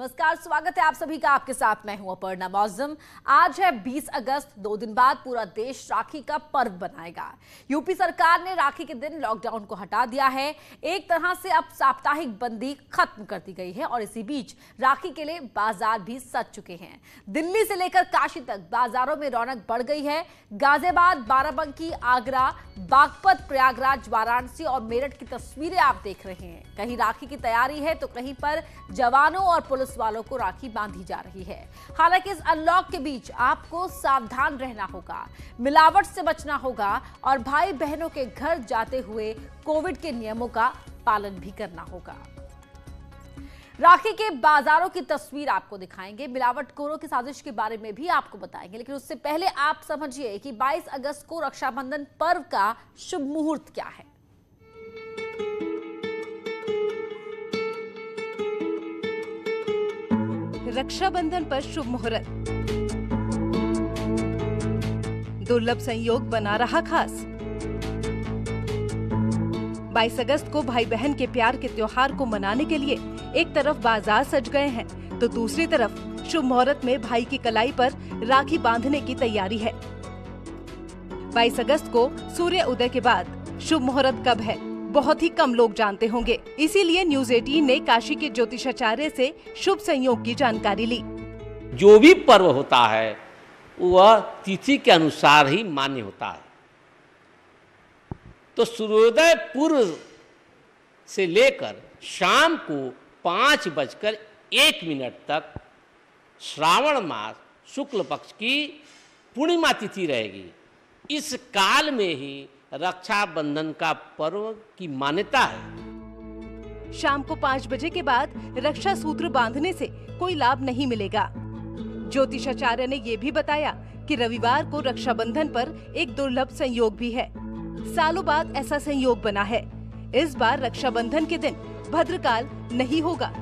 नमस्कार, स्वागत है आप सभी का। आपके साथ मैं हूं अपर्णा मौजम। आज है 20 अगस्त। 2 दिन बाद पूरा देश राखी का पर्व मनाएगा। यूपी सरकार ने राखी के दिन लॉकडाउन को हटा दिया है। एक तरह से अब साप्ताहिक बंदी खत्म कर दी गई है और इसी बीच राखी के लिए बाजार भी सज चुके हैं। दिल्ली से लेकर काशी तक बाजारों में रौनक बढ़ गई है। गाजियाबाद, बाराबंकी, आगरा, बागपत, प्रयागराज, वाराणसी और मेरठ की तस्वीरें आप देख रहे हैं। कहीं राखी की तैयारी है तो कहीं पर जवानों और पुलिस वालों को राखी बांधी जा रही है। हालांकि इस अनलॉक के बीच आपको सावधान रहना होगा, मिलावट से बचना होगा और भाई बहनों के घर जाते हुए कोविड के नियमों का पालन भी करना होगा। राखी के बाजारों की तस्वीर आपको दिखाएंगे, मिलावटखोरों की साजिश के बारे में भी आपको बताएंगे, लेकिन उससे पहले आप समझिए कि 22 अगस्त को रक्षाबंधन पर्व का शुभ मुहूर्त क्या है। रक्षाबंधन पर शुभ मुहूर्त, दुर्लभ संयोग बना रहा खास। 22 अगस्त को भाई बहन के प्यार के त्योहार को मनाने के लिए एक तरफ बाजार सज गए हैं तो दूसरी तरफ शुभ मुहूर्त में भाई की कलाई पर राखी बांधने की तैयारी है। 22 अगस्त को सूर्य उदय के बाद शुभ मुहूर्त कब है बहुत ही कम लोग जानते होंगे। इसीलिए न्यूज 18 ने काशी के ज्योतिषाचार्य से शुभ संयोग की जानकारी ली। जो भी पर्व होता है वह तिथि के अनुसार ही मान्य होता है। तो सूर्योदय पूर्व से लेकर शाम को 5:01 तक श्रावण मास शुक्ल पक्ष की पूर्णिमा तिथि रहेगी। इस काल में ही रक्षाबंधन का पर्व की मान्यता है। शाम को 5 बजे के बाद रक्षा सूत्र बांधने से कोई लाभ नहीं मिलेगा। ज्योतिषाचार्य ने ये भी बताया कि रविवार को रक्षाबंधन पर एक दुर्लभ संयोग भी है। सालों बाद ऐसा संयोग बना है। इस बार रक्षाबंधन के दिन भद्रकाल नहीं होगा।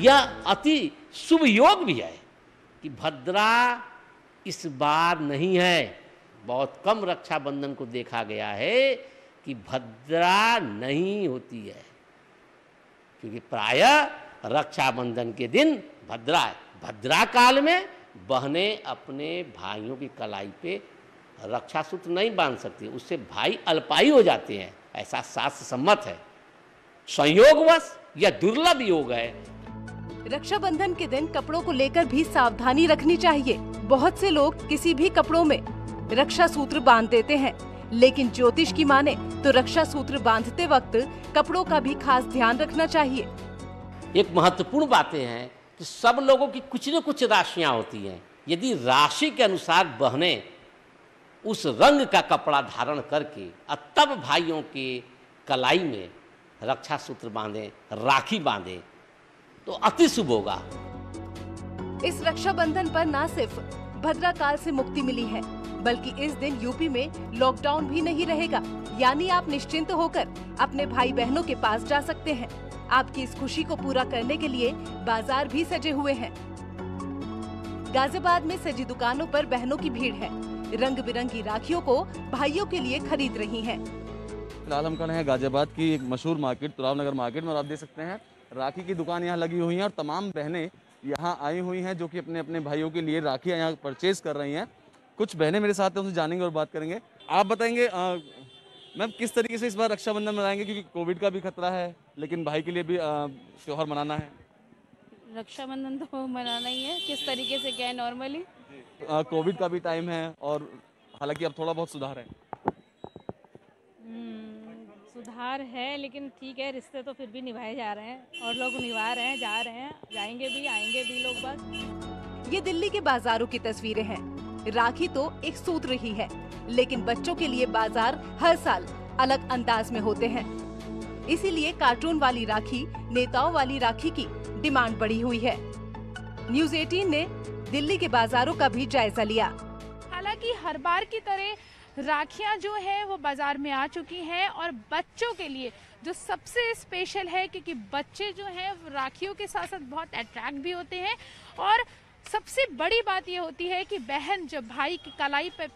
यह अति शुभ योग भी है कि भद्रा इस बार नहीं है। बहुत कम रक्षाबंधन को देखा गया है कि भद्रा नहीं होती है, क्योंकि प्रायः रक्षाबंधन के दिन भद्रा है। भद्रा काल में बहनें अपने भाइयों की कलाई पे रक्षा सूत्र नहीं बांध सकती, उससे भाई अल्पायु हो जाते हैं, ऐसा शास्त्र सम्मत है। संयोगवश यह दुर्लभ योग है। रक्षाबंधन के दिन कपड़ों को लेकर भी सावधानी रखनी चाहिए। बहुत से लोग किसी भी कपड़ों में रक्षा सूत्र बांध देते हैं, लेकिन ज्योतिष की माने तो रक्षा सूत्र बांधते वक्त कपड़ों का भी खास ध्यान रखना चाहिए। एक महत्वपूर्ण बातें हैं कि सब लोगों की कुछ न कुछ राशियां होती हैं। यदि राशि के अनुसार बहनें उस रंग का कपड़ा धारण करके तब भाइयों के कलाई में रक्षा सूत्र बांधें, राखी बांधें तो अति शुभ होगा। इस रक्षाबंधन पर न सिर्फ भद्राकाल से मुक्ति मिली है, बल्कि इस दिन यूपी में लॉकडाउन भी नहीं रहेगा। यानी आप निश्चिंत होकर अपने भाई बहनों के पास जा सकते हैं। आपकी इस खुशी को पूरा करने के लिए बाजार भी सजे हुए हैं। गाजियाबाद में सजी दुकानों पर बहनों की भीड़ है। रंग बिरंगी राखियों को भाइयों के लिए खरीद रही हैं। फिलहाल हम खड़े हैं गाजियाबाद की एक मशहूर मार्केट तुराव नगर मार्केट में, और आप देख सकते हैं राखी की दुकान यहाँ लगी हुई है और तमाम बहनें यहाँ आई हुई हैं जो कि अपने अपने भाइयों के लिए राखियाँ यहाँ परचेज कर रही हैं। कुछ बहनें मेरे साथ हैं, उनसे जानेंगे और बात करेंगे। आप बताएंगे मैम किस तरीके से इस बार रक्षाबंधन मनाएंगे, क्योंकि कोविड का भी खतरा है लेकिन भाई के लिए भी त्योहार मनाना है। रक्षाबंधन तो मनाना ही है। किस तरीके से क्या है, नॉर्मली कोविड का भी टाइम है और हालांकि अब थोड़ा बहुत सुधार है। सुधार है लेकिन ठीक है, रिश्ते तो फिर भी निभाए जा रहे हैं और लोग निभा रहे हैं, जा रहे हैं, जाएंगे भी, आएंगे भी लोग बस। ये दिल्ली के बाजारों की तस्वीरें हैं। राखी तो एक सूत्र ही है, लेकिन बच्चों के लिए बाजार हर साल अलग अंदाज में होते हैं। इसीलिए कार्टून वाली राखी, नेताओं वाली राखी की डिमांड बढ़ी हुई है। न्यूज 18 ने दिल्ली के बाजारों का भी जायजा लिया। हालांकि हर बार की तरह राखियां जो है वो बाजार में आ चुकी हैं और बच्चों के लिए जो सबसे स्पेशल है, क्योंकि बच्चे जो हैं राखियों के साथ साथ बहुत अट्रैक्ट भी होते हैं और सबसे बड़ी बात ये होती है कि बहन जब भाई की कलाई पे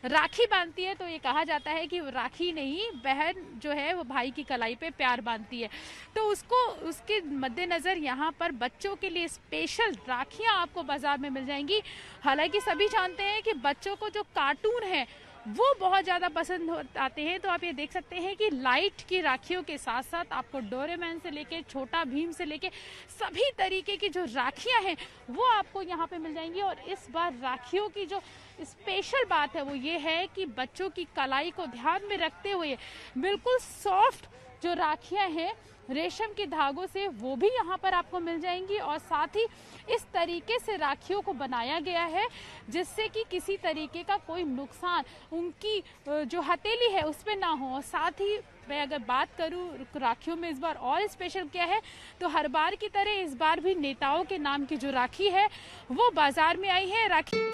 राखी बांधती है तो ये कहा जाता है कि राखी नहीं, बहन जो है वो भाई की कलाई पे प्यार बांधती है। तो उसके मद्देनज़र यहाँ पर बच्चों के लिए स्पेशल राखियाँ आपको बाज़ार में मिल जाएंगी। हालांकि सभी जानते हैं कि बच्चों को जो कार्टून है वो बहुत ज़्यादा पसंद आते हैं, तो आप ये देख सकते हैं कि लाइट की राखियों के साथ साथ आपको डोरेमोन से लेके छोटा भीम से लेके सभी तरीके की जो राखियां हैं वो आपको यहाँ पे मिल जाएंगी। और इस बार राखियों की जो स्पेशल बात है वो ये है कि बच्चों की कलाई को ध्यान में रखते हुए बिल्कुल सॉफ्ट जो राखियां हैं रेशम के धागों से वो भी यहाँ पर आपको मिल जाएंगी। और साथ ही इस तरीके से राखियों को बनाया गया है जिससे कि किसी तरीके का कोई नुकसान उनकी जो हथेली है उस पर ना हो। और साथ ही मैं अगर बात करूँ राखियों में इस बार और स्पेशल क्या है तो हर बार की तरह इस बार भी नेताओं के नाम की जो राखी है वो बाजार में आई है। राखी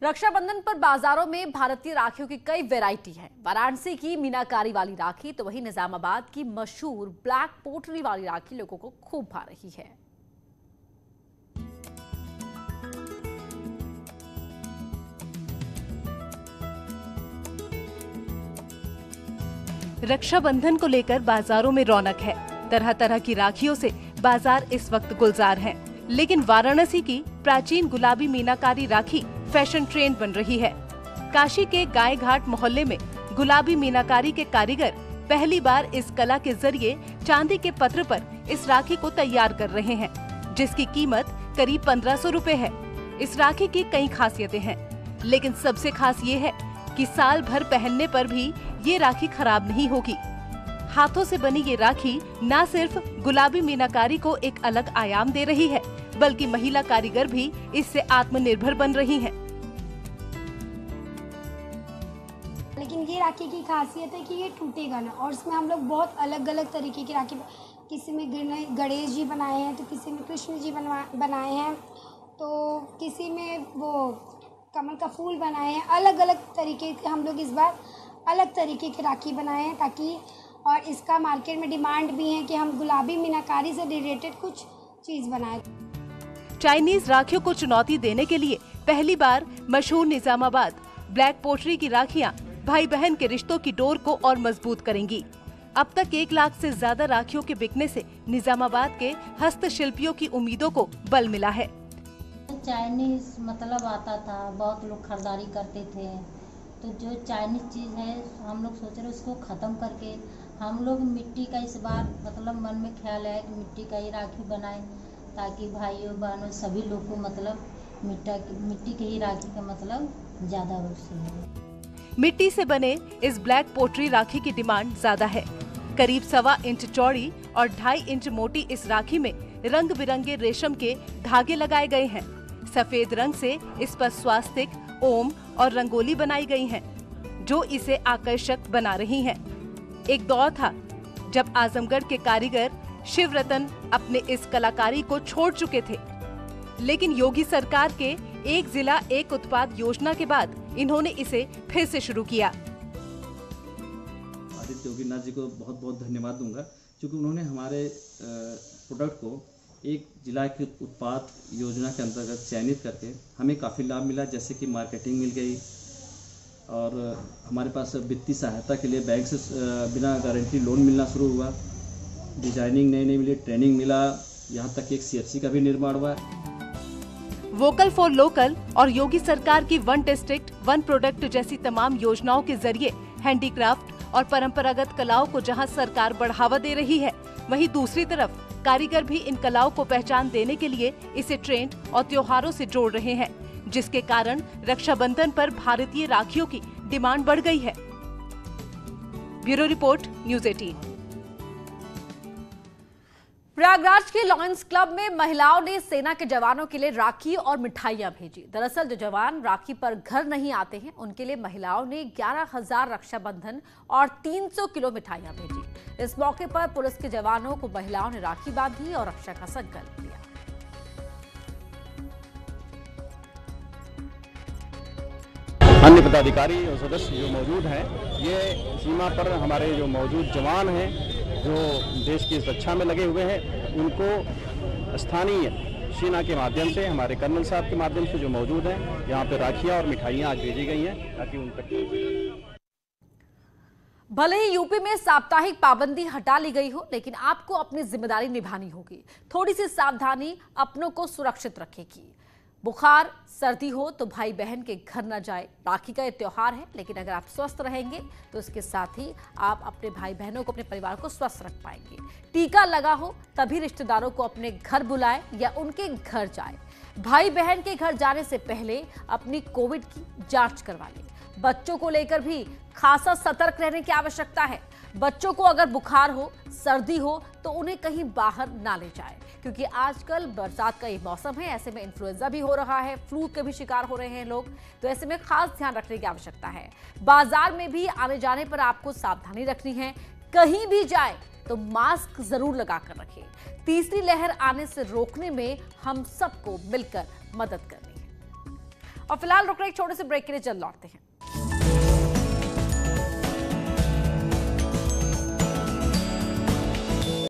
रक्षाबंधन पर बाजारों में भारतीय राखियों की कई वैरायटी है। वाराणसी की मीनाकारी वाली राखी तो वहीं निजामाबाद की मशहूर ब्लैक पोटरी वाली राखी लोगों को खूब भा रही है। रक्षाबंधन को लेकर बाजारों में रौनक है। तरह तरह की राखियों से बाजार इस वक्त गुलजार हैं। लेकिन वाराणसी की प्राचीन गुलाबी मीनाकारी राखी फैशन ट्रेंड बन रही है। काशी के गाय घाट मोहल्ले में गुलाबी मीनाकारी के कारीगर पहली बार इस कला के जरिए चांदी के पत्र पर इस राखी को तैयार कर रहे हैं, जिसकी कीमत करीब 1500 रुपए है। इस राखी की कई खासियतें हैं, लेकिन सबसे खास ये है कि साल भर पहनने पर भी ये राखी खराब नहीं होगी। हाथों से बनी ये राखी न सिर्फ गुलाबी मीनाकारी को एक अलग आयाम दे रही है, बल्कि महिला कारीगर भी इससे आत्मनिर्भर बन रही हैं। लेकिन ये राखी की खासियत है कि ये टूटेगा ना, और इसमें हम लोग बहुत अलग अलग तरीके की राखी, किसी में गणेश जी बनाए हैं तो किसी में कृष्ण जी बनाए हैं, तो किसी में वो कमल का फूल बनाए हैं। अलग अलग तरीके के हम लोग इस बार अलग तरीके की राखी बनाए हैं ताकि, और इसका मार्केट में डिमांड भी है कि हम गुलाबी मीनाकारी से रिलेटेड कुछ चीज़ बनाएं। चाइनीज राखियों को चुनौती देने के लिए पहली बार मशहूर निजामाबाद ब्लैक पोटरी की राखियां भाई बहन के रिश्तों की डोर को और मजबूत करेंगी। अब तक 1 लाख से ज्यादा राखियों के बिकने से निजामाबाद के हस्तशिल्पियों की उम्मीदों को बल मिला है। चाइनीज मतलब आता था, बहुत लोग खरीदारी करते थे, तो जो चाइनीज चीज़ है हम लोग सोच रहे उसको ख़त्म करके हम लोग मिट्टी का इस बार मतलब मन में ख्याल है कि मिट्टी का ही राखी बनाएं ताकि भाइयों बहनों सभी लोग को मतलब मिट्टी के ही राखी का मतलब ज़्यादा रुचि है। मिट्टी से बने इस ब्लैक पोटरी राखी की डिमांड ज्यादा है। करीब 1.25 इंच चौड़ी और 2.5 इंच मोटी इस राखी में रंग बिरंगे रेशम के धागे लगाए गए हैं। सफेद रंग से इस पर स्वास्तिक, ओम और रंगोली बनाई गई है, जो इसे आकर्षक बना रही हैं। एक दौर था जब आजमगढ़ के कारीगर शिव रतन अपने इस कलाकारी को छोड़ चुके थे, लेकिन योगी सरकार के एक जिला एक उत्पाद योजना के बाद इन्होंने इसे फिर से शुरू किया। आदित्य योगीनाथ जी को बहुत बहुत धन्यवाद दूंगा, क्योंकि उन्होंने हमारे प्रोडक्ट को एक जिला के उत्पाद योजना के अंतर्गत चयनित करके हमें काफ़ी लाभ मिला, जैसे कि मार्केटिंग मिल गई और हमारे पास वित्तीय सहायता के लिए बैंक से बिना गारंटी लोन मिलना शुरू हुआ, डिजाइनिंग नई मिली, ट्रेनिंग मिला, यहाँ तक एक CFC का भी निर्माण हुआ। वोकल फॉर लोकल और योगी सरकार की वन डिस्ट्रिक्ट वन प्रोडक्ट जैसी तमाम योजनाओं के जरिए हैंडीक्राफ्ट और परंपरागत कलाओं को जहां सरकार बढ़ावा दे रही है, वहीं दूसरी तरफ कारीगर भी इन कलाओं को पहचान देने के लिए इसे ट्रेंड और त्योहारों से जोड़ रहे हैं, जिसके कारण रक्षाबंधन पर भारतीय राखियों की डिमांड बढ़ गई है। Bureau report, news 18। प्रयागराज के लॉयंस क्लब में महिलाओं ने सेना के जवानों के लिए राखी और मिठाइयां भेजी। दरअसल जो जवान राखी पर घर नहीं आते हैं, उनके लिए महिलाओं ने 11,000 रक्षाबंधन और 300 किलो मिठाइयां भेजी। इस मौके पर पुलिस के जवानों को महिलाओं ने राखी बांधी और रक्षा का संकल्प लिया। अन्य पदाधिकारी और सदस्य जो मौजूद हैं, ये सीमा पर हमारे जो मौजूद जवान हैं जो देश की रक्षा में लगे हुए हैं उनको स्थानीय सेना के माध्यम से, हमारे कर्नल साहब के माध्यम से जो मौजूद हैं, यहाँ पे राखियाँ और मिठाइयाँ आज भेजी गई हैं ताकि उन तक। भले ही यूपी में साप्ताहिक पाबंदी हटा ली गई हो, लेकिन आपको अपनी जिम्मेदारी निभानी होगी। थोड़ी सी सावधानी अपनों को सुरक्षित रखेगी। बुखार सर्दी हो तो भाई बहन के घर न जाए। राखी का ये त्योहार है, लेकिन अगर आप स्वस्थ रहेंगे तो इसके साथ ही आप अपने भाई बहनों को, अपने परिवार को स्वस्थ रख पाएंगे। टीका लगा हो तभी रिश्तेदारों को अपने घर बुलाए या उनके घर जाए। भाई बहन के घर जाने से पहले अपनी कोविड की जांच करवा लें। बच्चों को लेकर भी खासा सतर्क रहने की आवश्यकता है। बच्चों को अगर बुखार हो, सर्दी हो तो उन्हें कहीं बाहर ना ले जाए, क्योंकि आजकल बरसात का ये मौसम है। ऐसे में इन्फ्लुएंजा भी हो रहा है, फ्लू के भी शिकार हो रहे हैं लोग, तो ऐसे में खास ध्यान रखने की आवश्यकता है। बाजार में भी आने जाने पर आपको सावधानी रखनी है। कहीं भी जाए तो मास्क जरूर लगाकर रखें। तीसरी लहर आने से रोकने में हम सबको मिलकर मदद करनी है। और फिलहाल रुक रहे एक छोटे से ब्रेक के लिए जल्द लौटते हैं।